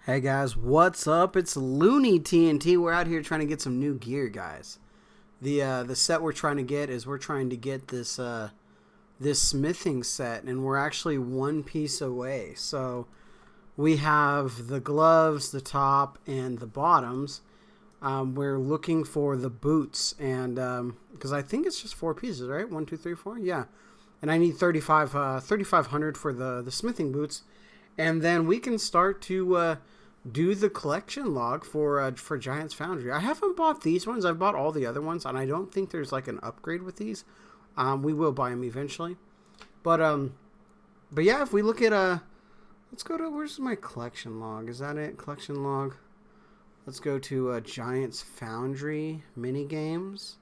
Hey guys, what's up? It's Looney TNT. We're out here trying to get some new gear, guys. The set we're trying to get is we're trying to get this smithing set, and we're actually one piece away. So we have the gloves, the top, and the bottoms. We're looking for the boots, and because I think it's just four pieces, right? 1, 2, 3, 4, yeah. And I need 3,500 for the smithing boots, and then we can start to do the collection log for Giants Foundry. I haven't bought these ones. I've bought all the other ones, and I don't think there's like an upgrade with these. We will buy them eventually, but yeah. If we look at let's go to where's my collection log? Is that it? Collection log. Let's go to Giants Foundry mini games.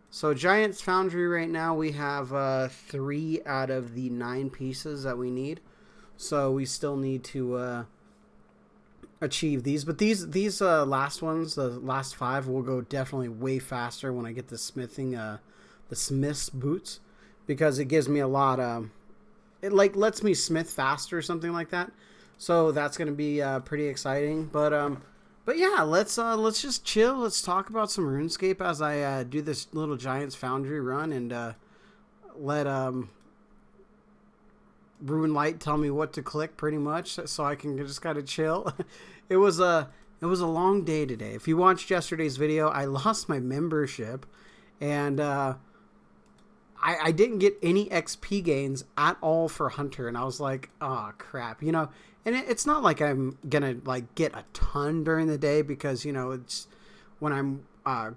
So Giants Foundry right now we have 3 out of the 9 pieces that we need. So we still need to achieve these, but these last ones, the last 5, will go definitely way faster when I get the smithing, the smith's boots, because it gives me a lot. It like lets me smith faster or something like that. So that's gonna be pretty exciting. But yeah, let's just chill. Let's talk about some RuneScape as I do this little Giants Foundry run, and let Rune Light tell me what to click, pretty much, so I can just kind of chill. It was a long day today. If you watched yesterday's video, I lost my membership, and I didn't get any XP gains at all for Hunter, and I was like, oh crap, you know. And it's not like I'm gonna like get a ton during the day, because you know it's when I'm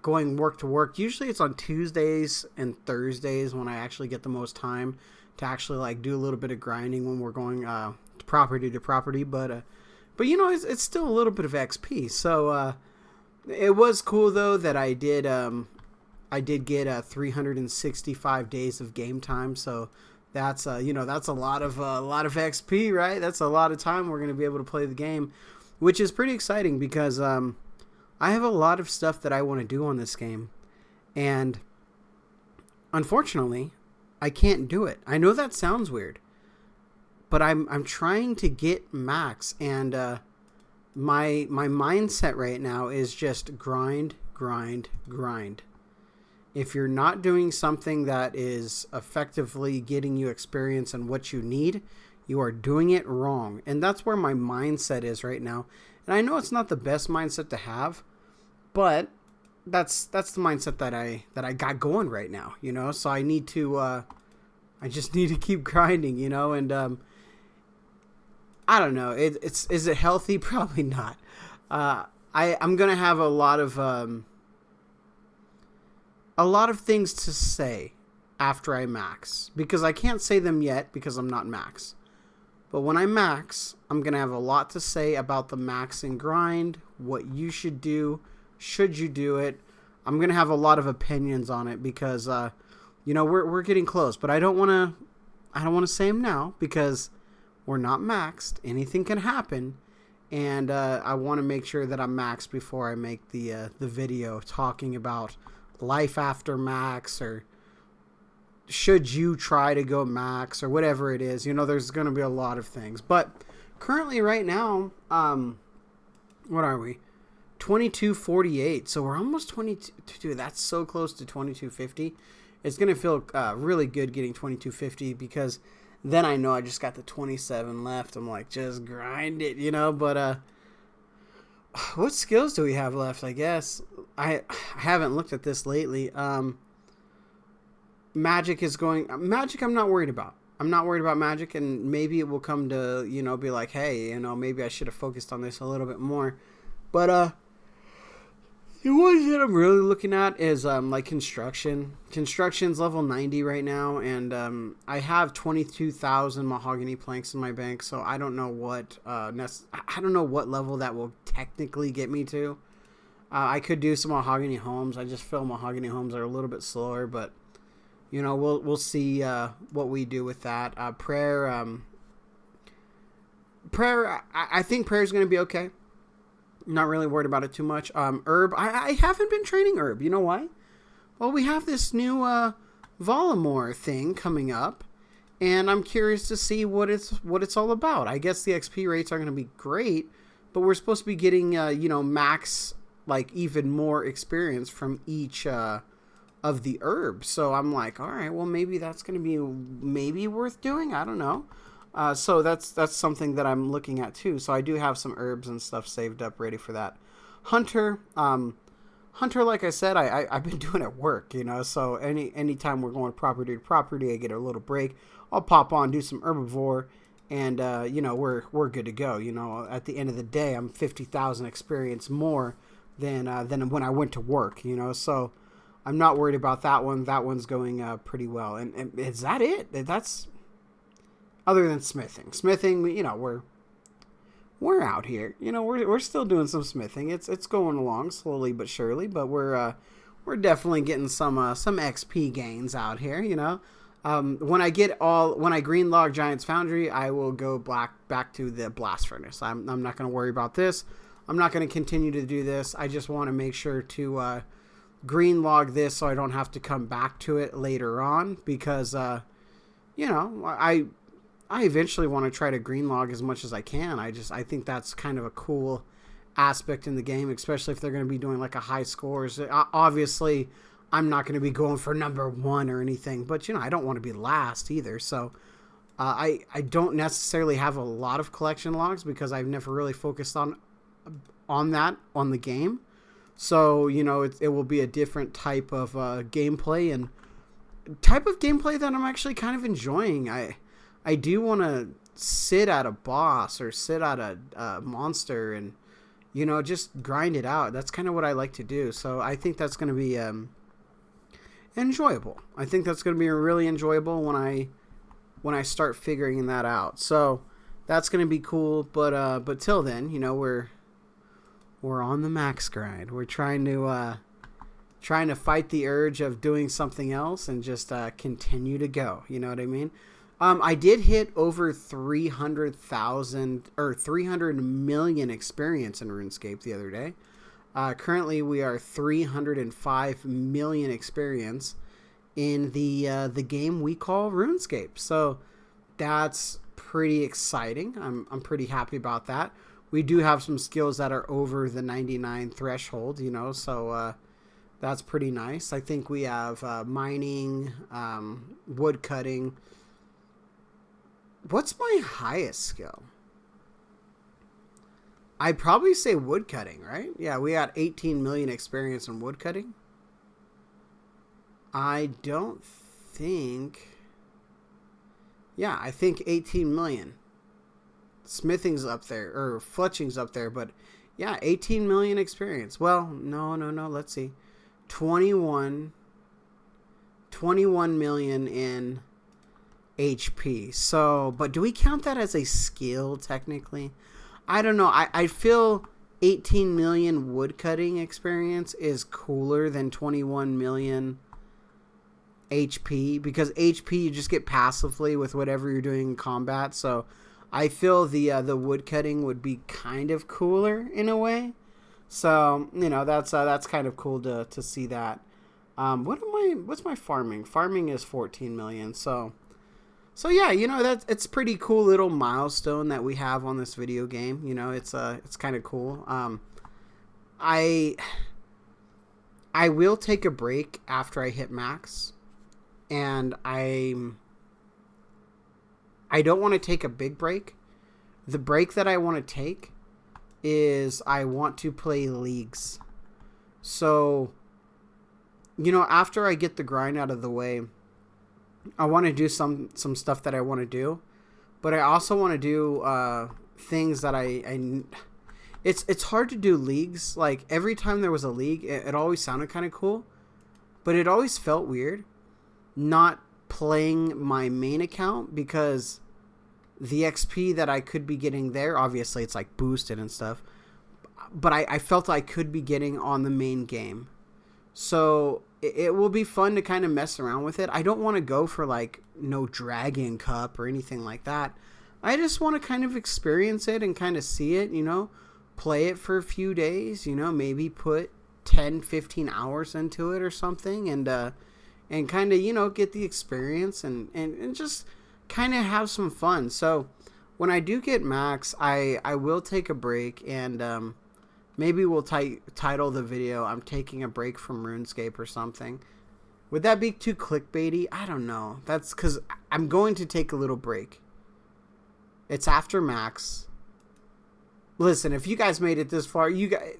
going work to work. Usually it's on Tuesdays and Thursdays when I actually get the most time to actually like do a little bit of grinding when we're going property to property, but you know it's still a little bit of XP. So it was cool though that I did get 365 days of game time. So that's you know, that's a lot of XP, right? That's a lot of time we're gonna be able to play the game, which is pretty exciting because I have a lot of stuff that I want to do on this game, and unfortunately I can't do it. I know that sounds weird, but I'm trying to get max, and my mindset right now is just grind. If you're not doing something that is effectively getting you experience and what you need, you are doing it wrong. And that's where my mindset is right now. And I know it's not the best mindset to have, but that's the mindset that I got going right now, you know. So I need to I just need to keep grinding, you know. And I don't know, is it healthy? Probably not. I'm gonna have a lot of things to say after I max, because I can't say them yet because I'm not max. But when I max, I'm gonna have a lot to say about the max and grind, what you should do, should you do it. I'm gonna have a lot of opinions on it because you know, we're getting close, but I don't want to say them now because we're not maxed. Anything can happen, and I want to make sure that I'm maxed before I make the video talking about life after max, or should you try to go max, or whatever it is. You know, there's going to be a lot of things. But currently right now, what are we? 2248. So we're almost 22. That's so close to 2250. It's going to feel really good getting 2250, because then I know I just got the 27 left. I'm like, just grind it, you know. But what skills do we have left, I guess? I haven't looked at this lately. Magic is going... Magic I'm not worried about. I'm not worried about magic, and maybe it will come to, you know, be like, hey, you know, maybe I should have focused on this a little bit more. But the ones that I'm really looking at is like construction. Construction's level 90 right now, and I have 22,000 mahogany planks in my bank, so I don't know what level that will technically get me to. I could do some mahogany homes. I just feel mahogany homes are a little bit slower, but you know, we'll see what we do with that. Prayer, I think prayer is going to be okay. Not really worried about it too much. Herb, I haven't been training herb. You know why? Well, we have this new Volamore thing coming up, and I'm curious to see what it's all about. I guess the XP rates are going to be great, but we're supposed to be getting, max, like, even more experience from each of the herbs. So I'm like, all right, well, maybe that's going to be maybe worth doing. I don't know. So that's something that I'm looking at too. So I do have some herbs and stuff saved up ready for that. Hunter, like I said, I've been doing at work, so anytime we're going property to property, I get a little break. I'll pop on, do some herbivore, and we're good to go. At the end of the day, I'm 50,000 experience more than when I went to work. So I'm not worried about that one. That one's going pretty well. And is that it? That's other than smithing. Smithing, we're out here. We're still doing some smithing. It's going along slowly but surely, but we're definitely getting some XP gains out here. When I green log Giant's Foundry, I will go back to the blast furnace. I'm not going to worry about this. I'm not going to continue to do this. I just want to make sure to green log this so I don't have to come back to it later on, because I eventually want to try to green log as much as I can. I think that's kind of a cool aspect in the game, especially if they're going to be doing like a high scores. Obviously, I'm not going to be going for number 1 or anything, but I don't want to be last either. So I don't necessarily have a lot of collection logs because I've never really focused on that on the game. So it will be a different type of gameplay and type of gameplay that I'm actually kind of enjoying. I do want to sit at a boss or sit at a monster and, just grind it out. That's kind of what I like to do. So I think that's going to be enjoyable. I think that's going to be really enjoyable when I start figuring that out. So that's going to be cool. But till then, we're on the max grind. We're trying to fight the urge of doing something else and just continue to go. You know what I mean? I did hit over 300,000 or 300 million experience in RuneScape the other day. Currently, we are 305 million experience in the game we call RuneScape. So that's pretty exciting. I'm pretty happy about that. We do have some skills that are over the 99 threshold, so that's pretty nice. I think we have mining, wood cutting. What's my highest skill? I'd probably say wood cutting, right? Yeah, we got 18 million experience in wood cutting. I don't think... Yeah, I think 18 million. Smithing's up there, or fletching's up there, but yeah, 18 million experience. Well, no, let's see. 21 million in HP. So, but do we count that as a skill technically? I don't know. I feel 18 million woodcutting experience is cooler than 21 million HP, because HP you just get passively with whatever you're doing in combat. So I feel the woodcutting would be kind of cooler in a way. So, that's kind of cool to see that. What's my farming? Farming is 14 million. So yeah, it's pretty cool little milestone that we have on this video game. It's kind of cool. I will take a break after I hit max, and I don't want to take a big break. The break that I want to take is I want to play leagues. So, after I get the grind out of the way, I want to do some stuff that I want to do, but I also want to do things that it's hard to do leagues. Like every time there was a league, it always sounded kind of cool, but it always felt weird not playing my main account, because the XP that I could be getting there, obviously it's like boosted and stuff, but I felt I could be getting on the main game. So it will be fun to kind of mess around with it. I don't want to go for like no Dragon Cup or anything like that. I just want to kind of experience it and kind of see it, play it for a few days, maybe put 10, 15 hours into it or something, and kind of, get the experience and just kind of have some fun. So when I do get max, I will take a break, and maybe we'll title the video "I'm taking a break from RuneScape" or something. Would that be too clickbaity? I don't know. That's because I'm going to take a little break. It's after max. Listen, if you guys made it this far, you guys,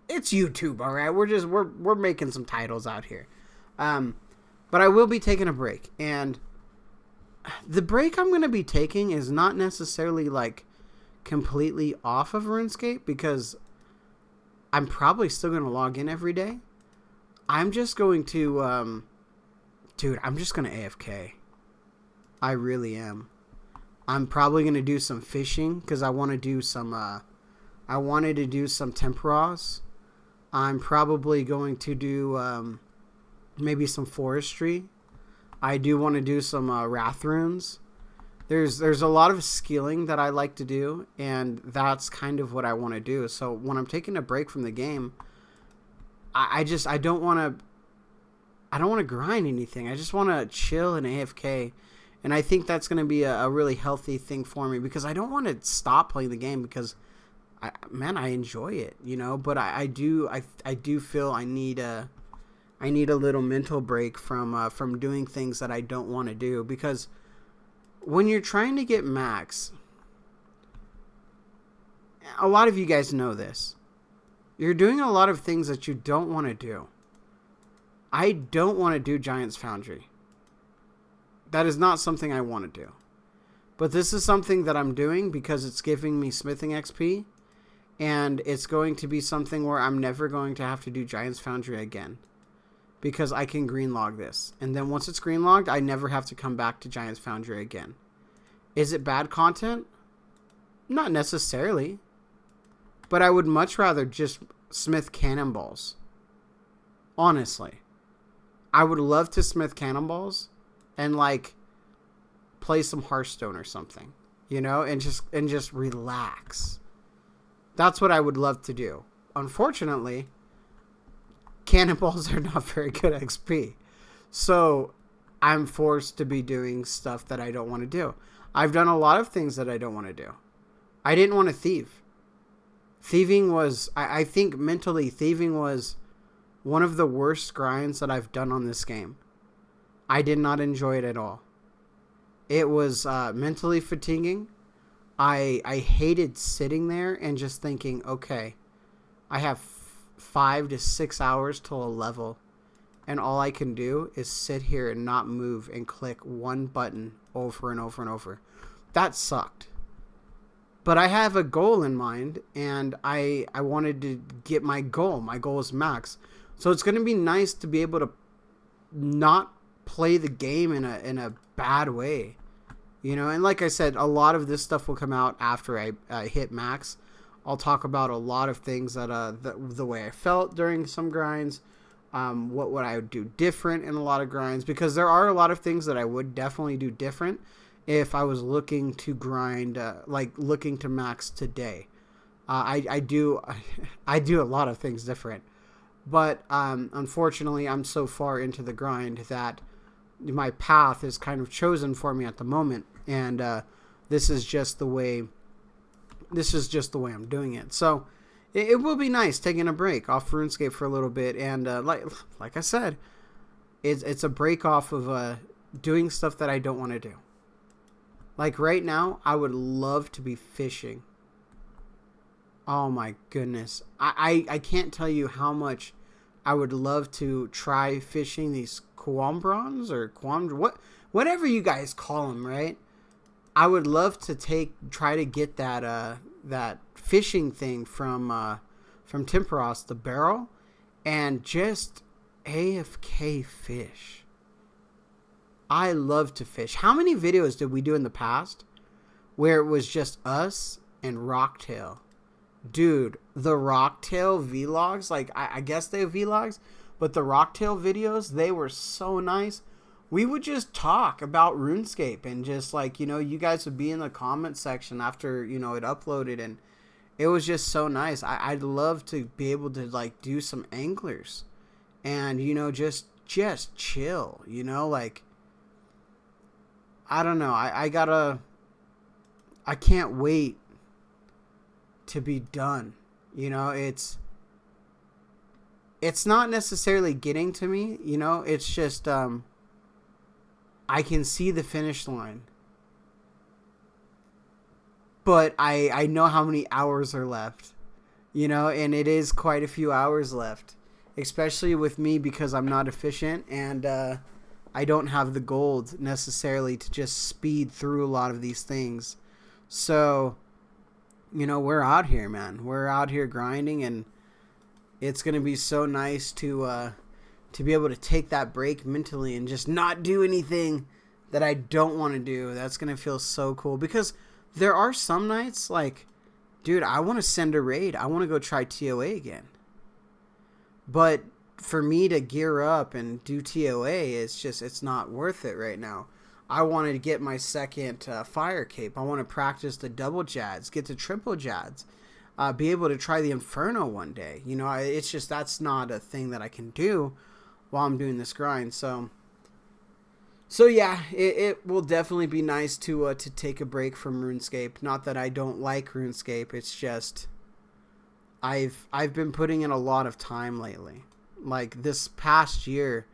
it's YouTube, all right? We're making some titles out here. But I will be taking a break, and the break I'm going to be taking is not necessarily like completely off of RuneScape, because I'm probably still going to log in every day. I'm just going to dude, I'm just going to AFK. I really am. I'm probably going to do some fishing because I want to do some I wanted to do some temporas. I'm probably going to do maybe some forestry. I do want to do some wrath runes. There's a lot of skilling that I like to do, and that's kind of what I want to do. So when I'm taking a break from the game, I don't want to grind anything. I just want to chill and AFK. And I think that's going to be a really healthy thing for me, because I don't want to stop playing the game, because I enjoy it, you know, but I do feel I need a little mental break from doing things that I don't want to do, because when you're trying to get max, a lot of you guys know this. You're doing a lot of things that you don't want to do. I don't want to do Giants Foundry. That is not something I want to do. But this is something that I'm doing because it's giving me smithing XP, and it's going to be something where I'm never going to have to do Giants Foundry again, because I can green log this. And then once it's green logged, I never have to come back to Giants Foundry again. Is it bad content? Not necessarily. But I would much rather just smith cannonballs. Honestly. I would love to smith cannonballs and like play some Hearthstone or something, you know, and just relax. That's what I would love to do. Unfortunately, cannonballs are not very good XP. So I'm forced to be doing stuff that I don't want to do. I've done a lot of things that I don't want to do. I didn't want to thieve. Thieving was, I think mentally, thieving was one of the worst grinds that I've done on this game. I did not enjoy it at all. It was mentally fatiguing. I hated sitting there and just thinking, okay, I have 5 to 6 hours till a level, and all I can do is sit here and not move and click one button over and over and over. That sucked. But I have a goal in mind, and I wanted to get my goal. My goal is max. So it's going to be nice to be able to not play the game in a bad way. You know, and like I said, a lot of this stuff will come out after I hit max. I'll talk about a lot of things that the way I felt during some grinds, what I would do different in a lot of grinds, because there are a lot of things that I would definitely do different if I was looking to grind, looking to max today. I do a lot of things different, but unfortunately, I'm so far into the grind that my path is kind of chosen for me at the moment, and this is just the way I'm doing it. So it will be nice taking a break off RuneScape for a little bit, and like I said, it's a break off of doing stuff that I don't want to do. Like right now, I would love to be fishing. Oh my goodness. I can't tell you how much I would love to try fishing these quambrons or whatever you guys call them, right? I would love to try to get that fishing thing from Temporos, the barrel, and just AFK fish. I love to fish. How many videos did we do in the past where it was just us and Rocktail? Dude, the Rocktail vlogs, like I guess they have vlogs, but the Rocktail videos, they were so nice. We would just talk about RuneScape, and just like, you know, you guys would be in the comment section after, you know, it uploaded, and it was just so nice. I'd love to be able to like do some anglers and, you know, just chill, you know, like, I don't know. I gotta I can't wait to be done. You know, it's not necessarily getting to me, you know, it's just I can see the finish line. But I know how many hours are left. You know, and it is quite a few hours left. Especially with me because I'm not efficient and I don't have the gold necessarily to just speed through a lot of these things. So, you know, we're out here, man. We're out here grinding, and it's going to be so nice to be able to take that break mentally and just not do anything that I don't want to do. That's going to feel so cool because there are some nights like, dude, I want to send a raid. I want to go try TOA again. But for me to gear up and do TOA, it's not worth it right now. I wanted to get my second fire cape. I want to practice the double jads, get the triple jads, be able to try the Inferno one day. You know, it's just that's not a thing that I can do while I'm doing this grind. So yeah, it will definitely be nice to take a break from RuneScape. Not that I don't like RuneScape. It's just I've been putting in a lot of time lately. Like this past year,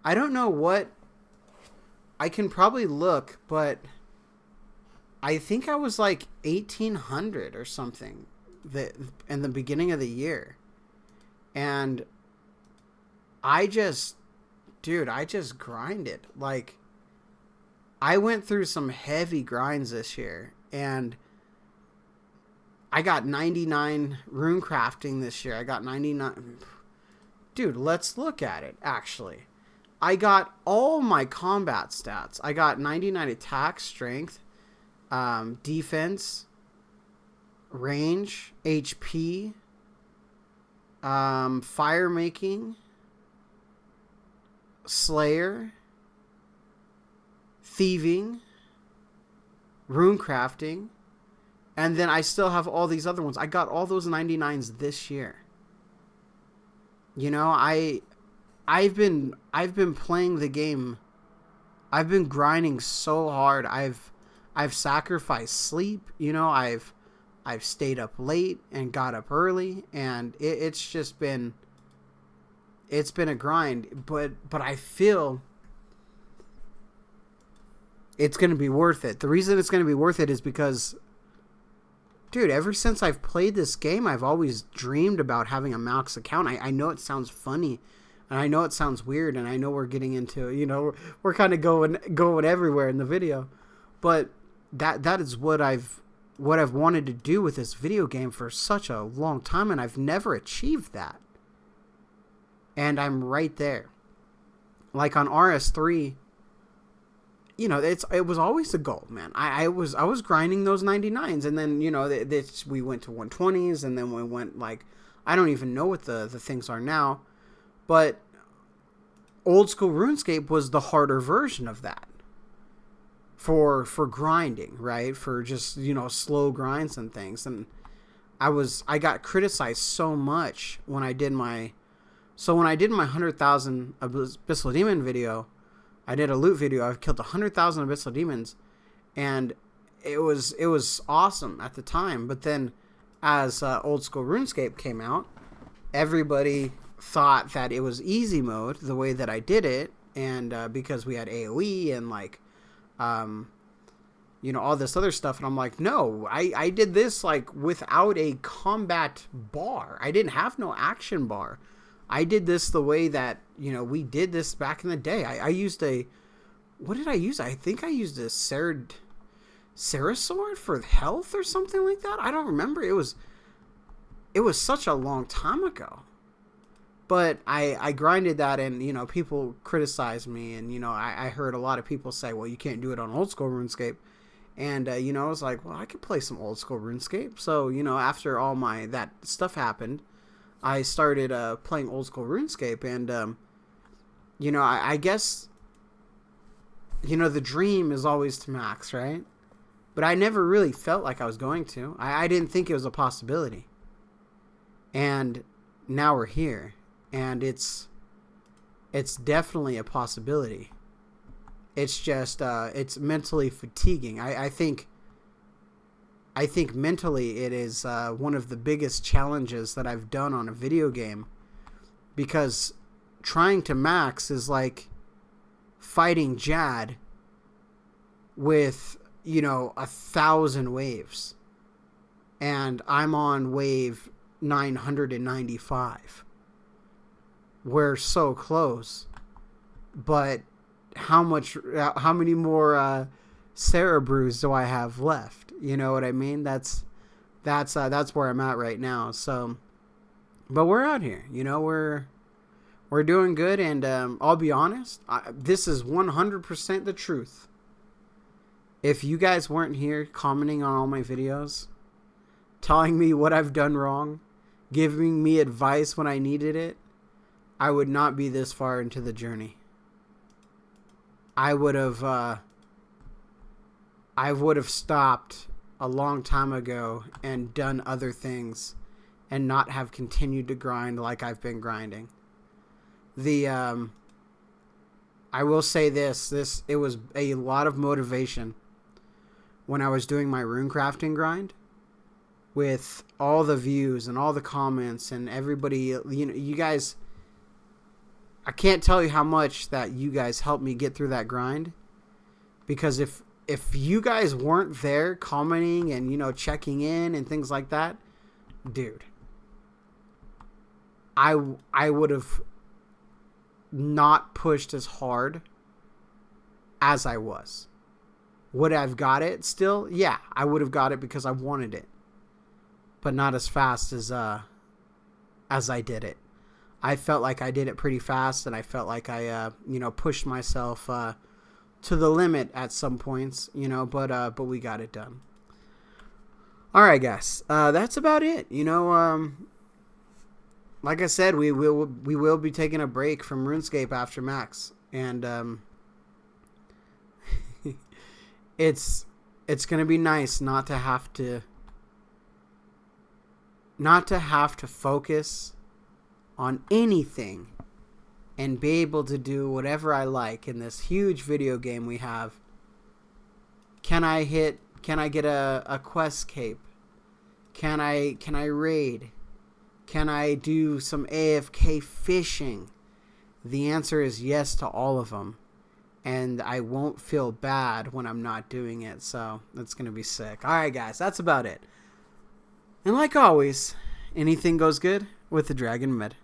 I don't know what. I can probably look, but I think I was like 1,800 or something in the beginning of the year. And I just grinded. Like, I went through some heavy grinds this year, and I got 99 rune crafting this year. I got 99. Dude, let's look at it, actually. I got all my combat stats. I got 99 attack, strength, defense, range, HP, fire making, slayer, thieving, rune crafting, and then I still have all these other ones. I got all those 99s this year. You know, I've been playing the game. I've been grinding so hard. I've sacrificed sleep. You know, I've stayed up late and got up early, and it's been a grind. But I feel it's gonna be worth it. The reason it's gonna be worth it is because, dude, ever since I've played this game, I've always dreamed about having a max account. I know it sounds funny. And I know it sounds weird, and I know we're getting into, you know, we're kind of going everywhere in the video, but that is what I've wanted to do with this video game for such a long time, and I've never achieved that. And I'm right there. Like on RS3, you know, it was always a goal, man. I was grinding those 99s, and then, you know, we went to 120s, and then we went, like, I don't even know what the things are now. But old school RuneScape was the harder version of that for grinding, right? For just, you know, slow grinds and things. And I got criticized so much when I did my 100,000 Abyssal Demon video. I did a loot video. I've killed 100,000 Abyssal Demons, and it was awesome at the time. But then as old school RuneScape came out, everybody thought that it was easy mode the way that I did it, and because we had AoE and like you know, all this other stuff, and I'm like, no, I did this like without a combat bar. I didn't have no action bar. I did this the way that, you know, we did this back in the day. I used what did I use? I think I used a Sarah sword for health or something like that. I don't remember. It was such a long time ago. But I grinded that, and, you know, people criticized me, and, you know, I heard a lot of people say, well, you can't do it on old school RuneScape. And, you know, I was like, well, I could play some old school RuneScape. So, you know, after all that stuff happened, I started playing old school RuneScape. And, you know, I guess, you know, the dream is always to max, right? But I never really felt like I was going to. I didn't think it was a possibility. And now we're here. And it's definitely a possibility. It's just, it's mentally fatiguing. I think I think mentally it is one of the biggest challenges that I've done on a video game, because trying to max is like fighting Jad with, 1,000 waves, and I'm on wave 995. We're so close, but how many more Cerebrews do I have left? You know what I mean? That's where I'm at right now. So, but we're out here, we're doing good. And I'll be honest, this is 100% the truth. If you guys weren't here commenting on all my videos, telling me what I've done wrong, giving me advice when I needed it, I would not be this far into the journey. I would have stopped a long time ago and done other things and not have continued to grind like I've been grinding. I will say this, it was a lot of motivation when I was doing my rune crafting grind, with all the views and all the comments and everybody, you guys, I can't tell you how much that you guys helped me get through that grind. Because if you guys weren't there commenting and, checking in and things like that, dude, I would have not pushed as hard as I was. Would I have got it still? Yeah, I would have got it because I wanted it, but not as fast as I did it. I felt like I did it pretty fast, and I felt like I pushed myself to the limit at some points, but we got it done. All right, guys, that's about it. Like I said, we will be taking a break from RuneScape after Max, and it's gonna be nice not to have to focus on anything and be able to do whatever I like in this huge video game we have. Can I get a quest cape? Can I raid? Can I do some AFK fishing? The answer is yes to all of them. And I won't feel bad when I'm not doing it. So that's going to be sick. All right, guys, that's about it. And like always, anything goes good with the Dragon Mid.